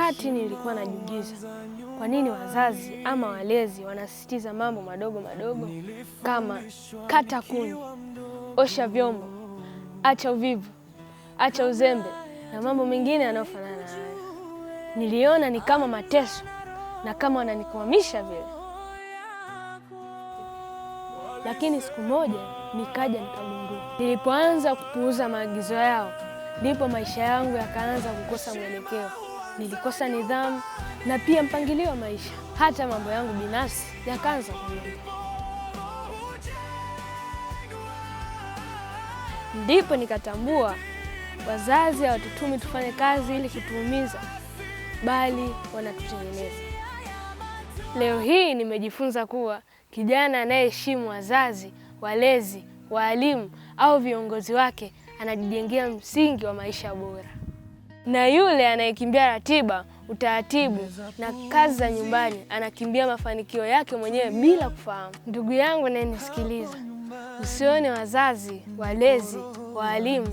wakati nilikuwa najiuliza kwa nini wazazi ama walezi wanasisitiza mambo madogo madogo kama kata kuni, osha vyombo, acha uvivu, acha uzembe na mambo mengine yanayofanana na hayo. Niliona ni kama mateso na kama wananikwamisha vile. Lakini siku moja nikaja nikagundua. Nilipoanza kupuuza maagizo yao, ndipo maisha yangu yakaanza kukosa mwelekeo. Nilikosa nidhamu na pia mpangilio wa maisha. Hata mambo yangu binafsi yakaanza kuyumba. Ndipo nikatambua wazazi hawatutumi tufanye kazi ili kutuumiza, bali wanatutengeneza. Leo hii nimejifunza kuwa kijana anayeheshimu wazazi, walezi, walimu au viongozi wake anajijengea msingi wa maisha bora. Na yule anayekimbia ratiba, utaratibu na kazi za nyumbani anakimbia mafanikio yake mwenyewe bila kufahamu. Ndugu yangu anayenisikiliza, usione wazazi, walezi, walimu,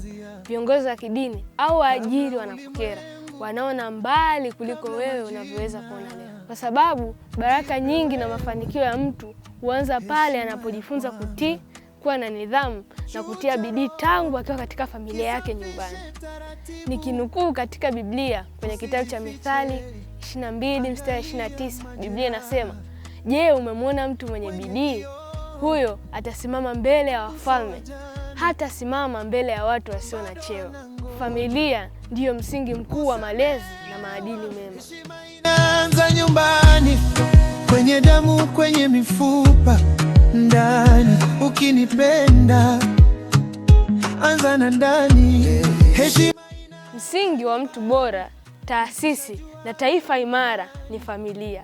viongozi wa kidini au waajiri wanakukera. Wanaona mbali kuliko wewe unavyoweza kuona leo. Kwa sababu baraka nyingi na mafanikio ya mtu huanza pale anapojifunza kutii, kuwa na nidhamu na kutia bidii tangu akiwa katika familia yake nyumbani. Nikinukuu katika Biblia kwenye kitabu cha Mithali 22:29, Biblia inasema, "Je, umemwona mtu mwenye bidii? Huyo atasimama mbele ya wafalme, hata simama mbele ya watu wasio na cheo." Familia ndiyo msingi mkuu wa malezi na maadili mema. Inaanza nyumbani, kwenye damu, kwenye mifupa, ndani. Ukinipenda, anza na ndani. Msingi wa mtu bora, taasisi na taifa imara ni familia.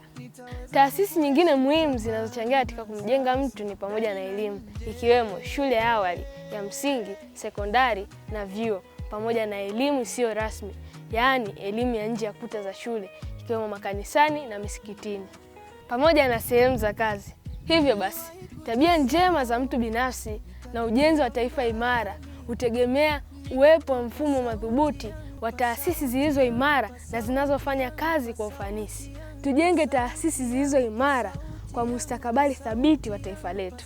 Taasisi nyingine muhimu zinazochangia katika kumjenga mtu ni pamoja na elimu, ikiwemo shule ya awali, ya msingi, sekondari na vyuo, pamoja na elimu isiyo rasmi, yaani elimu ya nje ya kuta za shule, ikiwemo makanisani na misikitini, pamoja na sehemu za kazi. Hivyo basi, tabia njema za mtu binafsi na ujenzi wa taifa imara hutegemea uwepo wa mfumo madhubuti wa taasisi zilizo imara na zinazofanya kazi kwa ufanisi. Tujenge taasisi zilizo imara kwa mustakabali thabiti wa taifa letu.